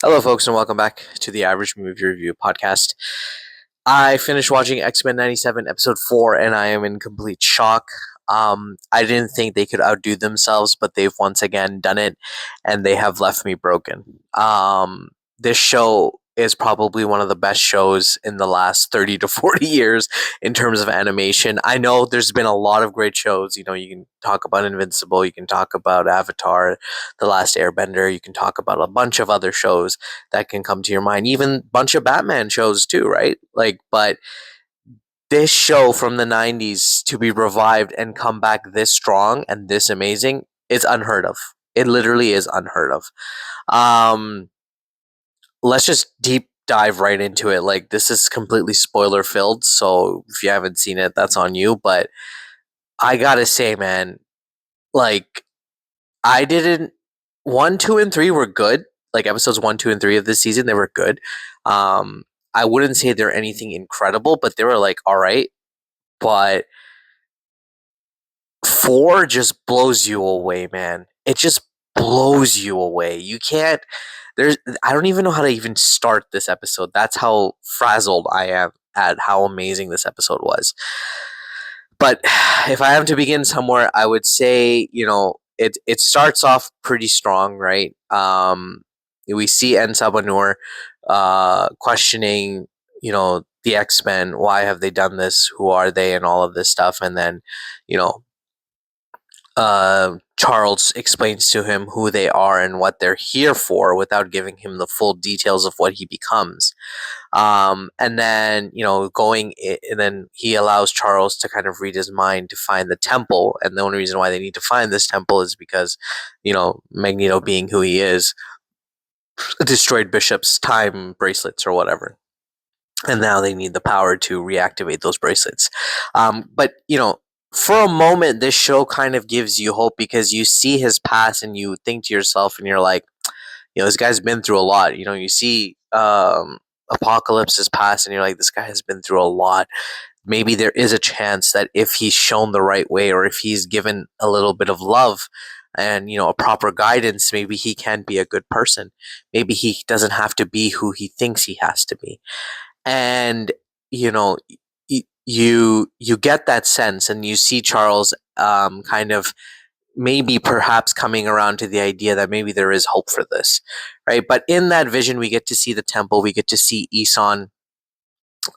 Hello, folks, and welcome back to the Average Movie Review podcast. I finished watching X-Men 97 episode 4, and I am in complete shock. I didn't think they could outdo themselves, but they've once again done it, and they have left me broken. This show is probably one of the best shows in the last 30 to 40 years in terms of animation. I know there's been a lot of great shows. You know, you can talk about Invincible, you can talk about Avatar, The Last Airbender, you can talk about a bunch of other shows that can come to your mind, even a bunch of Batman shows too, right? But this show from the 90s to be revived and come back this strong and this amazing is unheard of. It literally is unheard of. Um, let's just deep dive right into it. Like, this is completely spoiler filled, so if you haven't seen it, that's on you. But I gotta say, man, like, I didn't. 1, 2, and 3 were good. Like, episodes 1, 2, and 3 of this season, they were good. Um, I wouldn't say they're anything incredible, but they were like all right. But 4 just blows you away, man. It just blows you away. You can't. There's. I don't even know how to even start this episode. That's how frazzled I am at how amazing this episode was. But if I have to begin somewhere, I would say, it starts off pretty strong, right? We see En Sabanur questioning, the X-Men. Why have they done this? Who are they? And all of this stuff. And then, you know, Charles explains to him who they are and what they're here for without giving him the full details of what he becomes. And then, and then he allows Charles to kind of read his mind to find the temple. And the only reason why they need to find this temple is because, Magneto, being who he is, destroyed Bishop's time bracelets or whatever. And now they need the power to reactivate those bracelets. But, for a moment, this show kind of gives you hope because you see his past and you think to yourself and you're like, this guy's been through a lot. You see Apocalypse's past and you're like, this guy has been through a lot. Maybe there is a chance that if he's shown the right way or if he's given a little bit of love and, a proper guidance, maybe he can be a good person. Maybe he doesn't have to be who he thinks he has to be. And, you know, you get that sense and you see Charles kind of maybe perhaps coming around to the idea that maybe there is hope for this, right? But in that vision, we get to see the temple, we get to see Isan,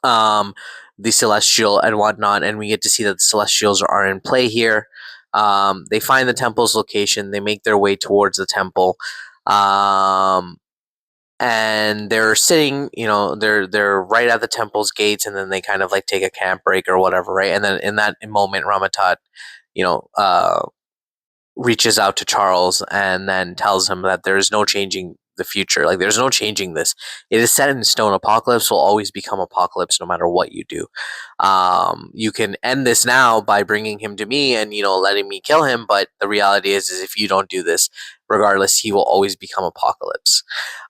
um, the Celestial, and whatnot, and we get to see that the Celestials are in play here. They find the temple's location, they make their way towards the temple, um, and they're sitting, they're right at the temple's gates, and then they kind of like take a camp break or whatever, right? And then in that moment, Ramatat, you know, uh, reaches out to Charles and then tells him that there's no changing the future. Like, there's no changing this. It is set in stone. Apocalypse will always become Apocalypse no matter what you do. You can end this now by bringing him to me and, letting me kill him. But the reality is if you don't do this, regardless, he will always become Apocalypse.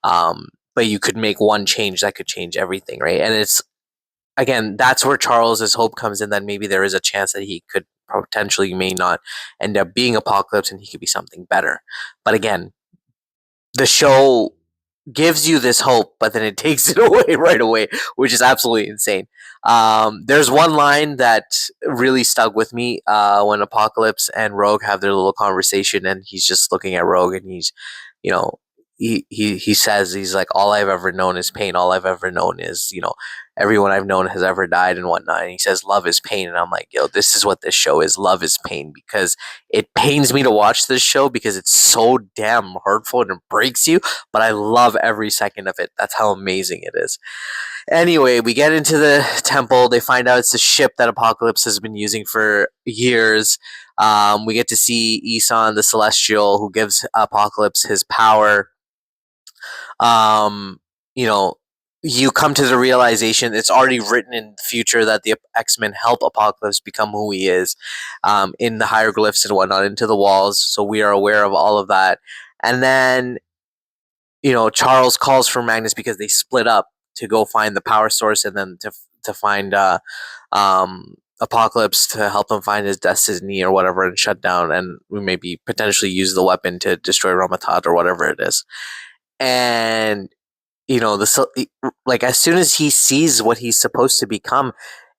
But you could make one change that could change everything, right? And it's, again, that's where Charles's hope comes in, that maybe there is a chance that he could potentially may not end up being Apocalypse and he could be something better. But again, the show gives you this hope, but then it takes it away right away, which is absolutely insane. There's one line that really stuck with me when Apocalypse and Rogue have their little conversation, and he's just looking at Rogue, and he's, you know, he says, he's like, all I've ever known is pain. All I've ever known is, everyone I've known has ever died and whatnot. And he says, love is pain. And I'm like, yo, this is what this show is. Love is pain, because it pains me to watch this show because it's so damn hurtful and it breaks you. But I love every second of it. That's how amazing it is. Anyway, we get into the temple. They find out it's a ship that Apocalypse has been using for years. We get to see Isan, the Celestial, who gives Apocalypse his power. um, you know, you come to the realization it's already written in the future that the X-Men help Apocalypse become who he is, in the hieroglyphs and whatnot, into the walls. So we are aware of all of that. And then, Charles calls for Magnus because they split up to go find the power source and then to find Apocalypse to help him find his destiny or whatever and shut down and maybe potentially use the weapon to destroy Ramatat or whatever it is. And like as soon as he sees what he's supposed to become,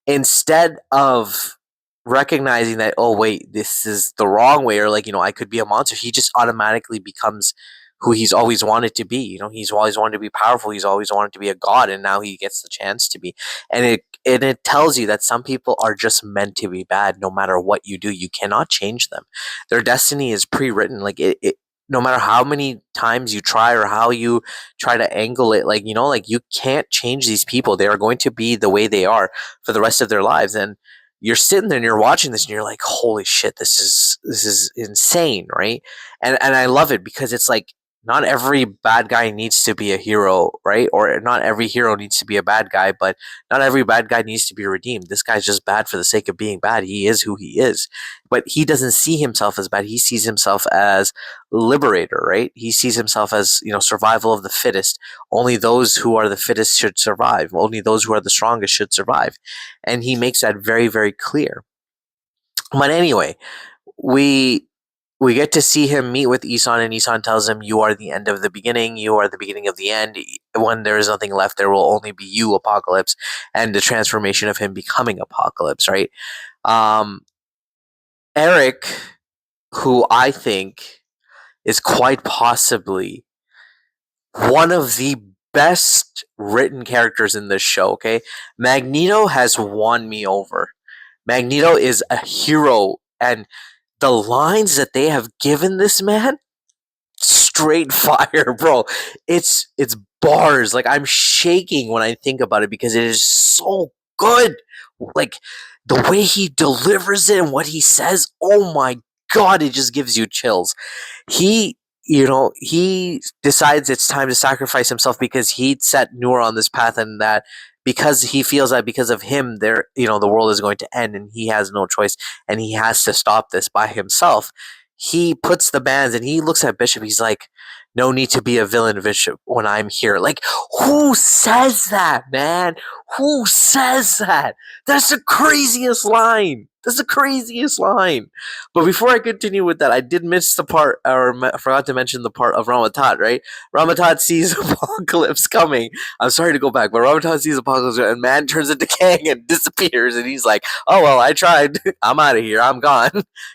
instead of recognizing that, oh wait, this is the wrong way, or like, I could be a monster, he just automatically becomes who he's always wanted to be. He's always wanted to be powerful, he's always wanted to be a god, and now he gets the chance to be. And it tells you that some people are just meant to be bad. No matter what you do, you cannot change them. Their destiny is pre-written. Like it no matter how many times you try, or how you try to angle it, like, like, you can't change these people. They are going to be the way they are for the rest of their lives. And you're sitting there and you're watching this and you're like, holy shit, this is insane, right? And I love it because it's like, not every bad guy needs to be a hero, right? Or not every hero needs to be a bad guy, but not every bad guy needs to be redeemed. This guy's just bad for the sake of being bad. He is who he is. But he doesn't see himself as bad. He sees himself as liberator, right? He sees himself as, survival of the fittest. Only those who are the fittest should survive. Only those who are the strongest should survive. And he makes that very, very clear. But anyway, we we get to see him meet with Isan, and Isan tells him, "You are the end of the beginning. You are the beginning of the end. When there is nothing left, there will only be you, Apocalypse, and the transformation of him becoming Apocalypse." Right? Um, Eric, who I think is quite possibly one of the best written characters in this show. Okay, Magneto has won me over. Magneto is a hero, and the lines that they have given this man, straight fire, bro. It's bars. Like, I'm shaking when I think about it because it is so good. Like, the way he delivers it and what he says, oh my god, it just gives you chills. He decides it's time to sacrifice himself because he'd set Noor on this path, and that because he feels that because of him, the world is going to end, and he has no choice, and he has to stop this by himself. He puts the bands and he looks at Bishop. He's like, "No need to be a villain, Bishop, when I'm here." Like, who says that, man? Who says that? That's the craziest line. That's the craziest line. But before I continue with that, I did miss the part, or forgot to mention the part of Ramatat, right? Ramatat sees Apocalypse coming. I'm sorry to go back, but Ramatat sees Apocalypse, and man turns into Kang and disappears. And he's like, "Oh, well, I tried. I'm out of here. I'm gone."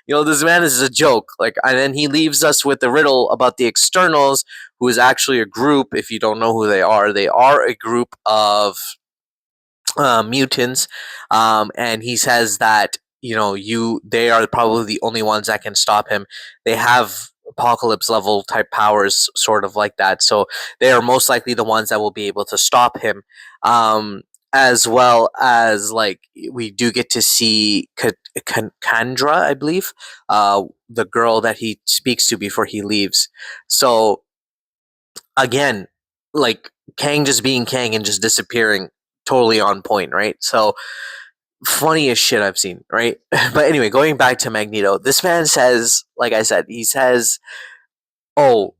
This man is a joke. Like, and then he leaves us with the riddle about the externals, who is actually a group. If you don't know who they are a group of mutants. And he says that they are probably the only ones that can stop him. They have apocalypse level type powers, sort of like that. So they are most likely the ones that will be able to stop him. As well as, like, we do get to see Kandra, I believe, the girl that he speaks to before he leaves. So again, like, Kang just being Kang and just disappearing, totally on point, right? So funniest shit I've seen, right? But anyway, going back to Magneto, this man says, like I said, he says, "Oh,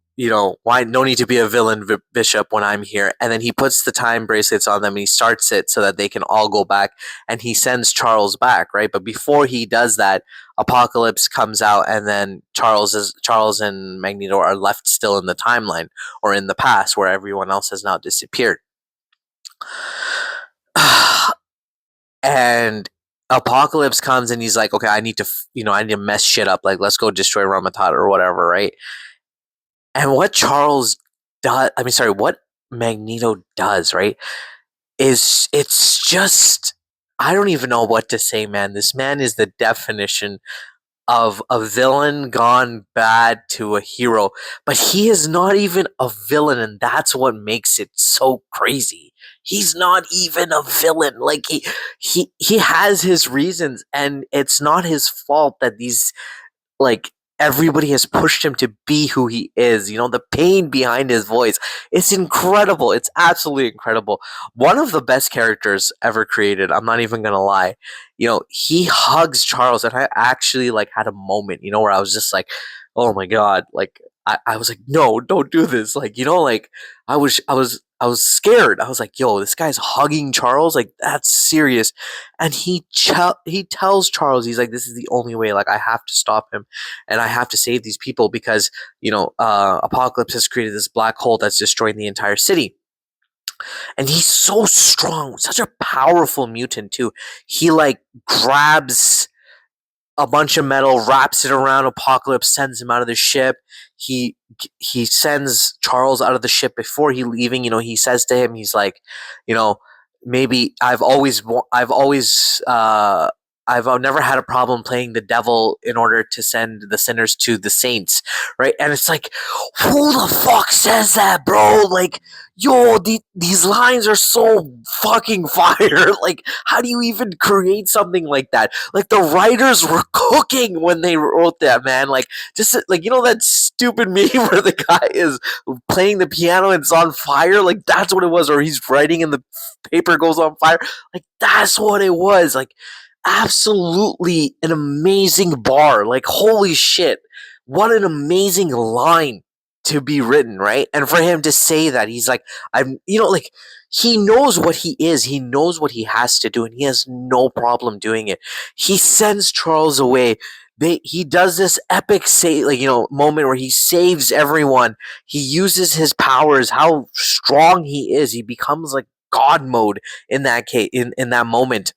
why no need to be a villain, Bishop, when I'm here." And then he puts the time bracelets on them and he starts it so that they can all go back, and he sends Charles back, right? But before he does that, Apocalypse comes out, and then Charles and Magneto are left still in the timeline, or in the past, where everyone else has now disappeared. And Apocalypse comes and he's like, "Okay, I need to mess shit up. Like, let's go destroy Ramatada or whatever," right? And what what Magneto does, right, is, it's just, I don't even know what to say, man. This man is the definition of a villain gone bad to a hero. But he is not even a villain, and that's what makes it so crazy. He's not even a villain. Like, he has his reasons, and it's not his fault that these, like, everybody has pushed him to be who he is. The pain behind his voice, it's incredible. It's absolutely incredible. One of the best characters ever created, I'm not even gonna lie. He hugs Charles, and I actually, like, had a moment, where I was just like, oh my god, like, I was like, no, don't do this. Like, like I was scared. I was like, yo, this guy's hugging Charles. Like, that's serious. And he tells Charles, he's like, this is the only way. Like, I have to stop him, and I have to save these people because Apocalypse has created this black hole that's destroying the entire city. And he's so strong, such a powerful mutant too. He like grabs a bunch of metal, wraps it around Apocalypse, sends him out of the ship. He sends Charles out of the ship before he leaving. He says to him, he's like, you know, maybe I've never had a problem playing the devil in order to send the sinners to the saints, right? And it's like, who the fuck says that, bro? Like, yo, these lines are so fucking fire. Like, how do you even create something like that? Like, the writers were cooking when they wrote that, man. Like, just like, that stupid meme where the guy is playing the piano and it's on fire. Like, that's what it was. Or he's writing and the paper goes on fire. Like, that's what it was. Like, absolutely an amazing bar. Like, holy shit, what an amazing line to be written, right? And for him to say that, he's like, like, he knows what he is, he knows what he has to do, and he has no problem doing it. He sends Charles away. He does this epic moment where he saves everyone. He uses his powers, how strong he is. He becomes like God mode in that case, in that moment.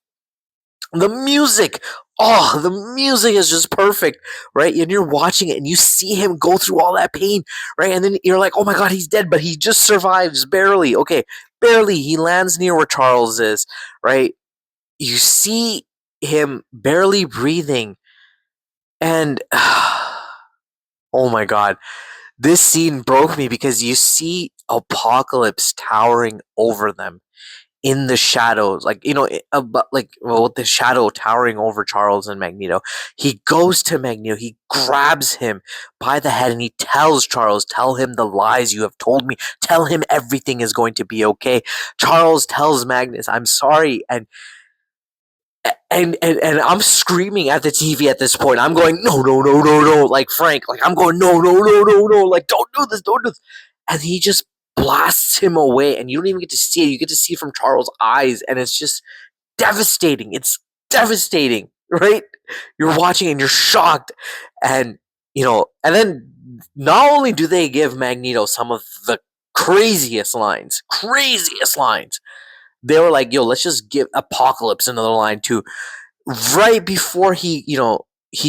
The music is just perfect, right? And you're watching it and you see him go through all that pain, right? And then you're like, oh my god, he's dead, but he just survives barely. Okay, barely. He lands near where Charles is, right? You see him barely breathing, and oh my god, this scene broke me because you see Apocalypse towering over them in the shadows, like with the shadow towering over Charles and Magneto. He goes to Magneto, he grabs him by the head, and he tells Charles, "Tell him the lies you have told me. Tell him everything is going to be okay." Charles tells Magnus, "I'm sorry," and I'm screaming at the TV at this point. I'm going, no, no, no, no, no, like Frank, like I'm going, no, no, no, no, no, like don't do this, don't do this. And he just blasts him away, and you don't even get to see it. You get to see it from Charles' eyes, and it's just devastating. It's devastating, right? You're watching and you're shocked, and and then not only do they give Magneto some of the craziest lines, they were like, yo, let's just give Apocalypse another line too. Right before he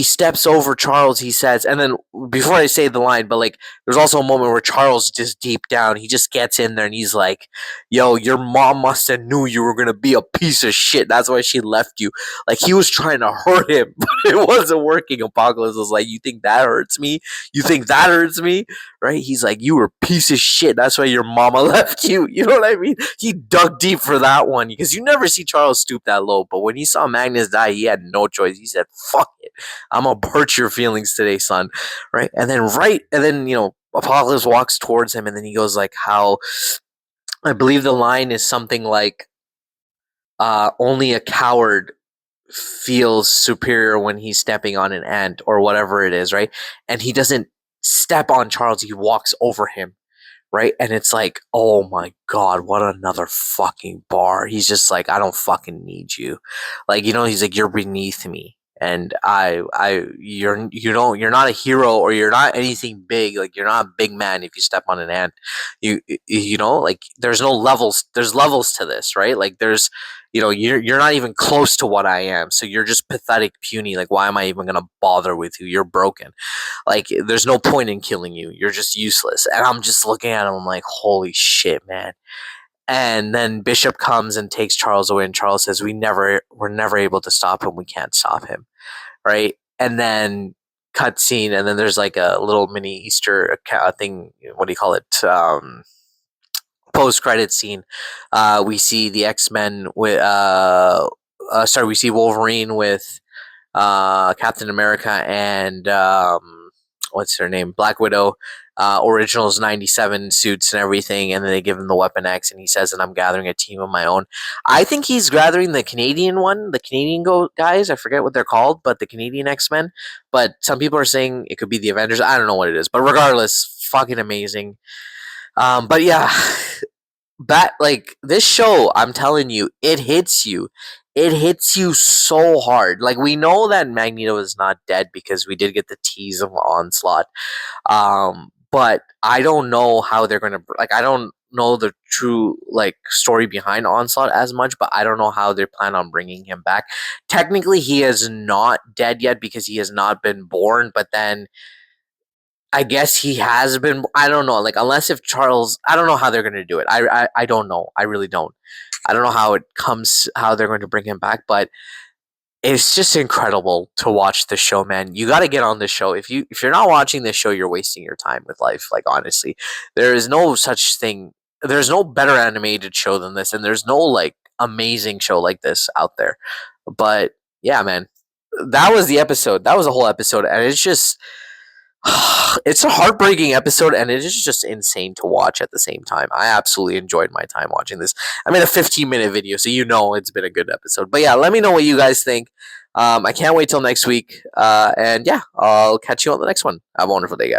steps over Charles, he says, and then before I say the line, but like there's also a moment where Charles just deep down, he just gets in there and he's like, yo, your mom must have knew you were gonna be a piece of shit. That's why she left you. Like, he was trying to hurt him, but it wasn't working. Apocalypse was like, you think that hurts me? You think that hurts me? Right? He's like, you were a piece of shit. That's why your mama left you. You know what I mean? He dug deep for that one because you never see Charles stoop that low. But when he saw Magnus die, he had no choice. He said, fuck it. I'm gonna hurt your feelings today, son. Right? And then Apocalypse walks towards him, and then he goes like, how I believe the line is something like, only a coward feels superior when he's stepping on an ant or whatever it is, right? And he doesn't step on Charles, he walks over him, right? And it's like, oh my god, what another fucking bar. He's just like, I don't fucking need you. Like, he's like, you're beneath me. And you're not a hero, or you're not anything big. Like, you're not a big man if you step on an ant. Like, there's no levels. There's levels to this, right? Like, there's, you're not even close to what I am. So you're just pathetic, puny. Like, why am I even gonna bother with you? You're broken. Like, there's no point in killing you. You're just useless. And I'm just looking at him, I'm like, holy shit, man. And then Bishop comes and takes Charles away, and Charles says, we're never able to stop him. We can't stop him. Right? And then cutscene, and then there's like a little mini Easter thing. What do you call it? Post-credit scene. We see the X-Men with, we see Wolverine with Captain America and what's her name, Black Widow, Originals 97 suits and everything, and then they give him the Weapon X, and he says that I'm gathering a team of my own. I think he's gathering the Canadian one, the Canadian guys. I forget what they're called, but the Canadian X-Men. But some people are saying it could be the Avengers. I don't know what it is, but regardless, fucking amazing. But yeah, like this show, I'm telling you, it hits you. It hits you so hard. Like, we know that Magneto is not dead because we did get the tease of Onslaught. But I don't know how they're gonna, like, I don't know the true like story behind Onslaught as much, but I don't know how they plan on bringing him back. Technically, he is not dead yet because he has not been born, but then I guess he has been. I don't know. Like, unless if Charles, I don't know how they're gonna do it. I don't know. I really don't. I don't know how they're going to bring him back, but it's just incredible to watch the show, man. You got to get on this show. If you're not watching this show, you're wasting your time with life. Like, honestly, there is no such thing. There's no better animated show than this, and there's no like amazing show like this out there. But yeah, man, that was the episode. That was a whole episode, and it's just it's a heartbreaking episode, and it is just insane to watch at the same time. I absolutely enjoyed my time watching this. I made a 15-minute video, so you know it's been a good episode. But yeah, let me know what you guys think. I can't wait till next week. And yeah, I'll catch you on the next one. Have a wonderful day, guys.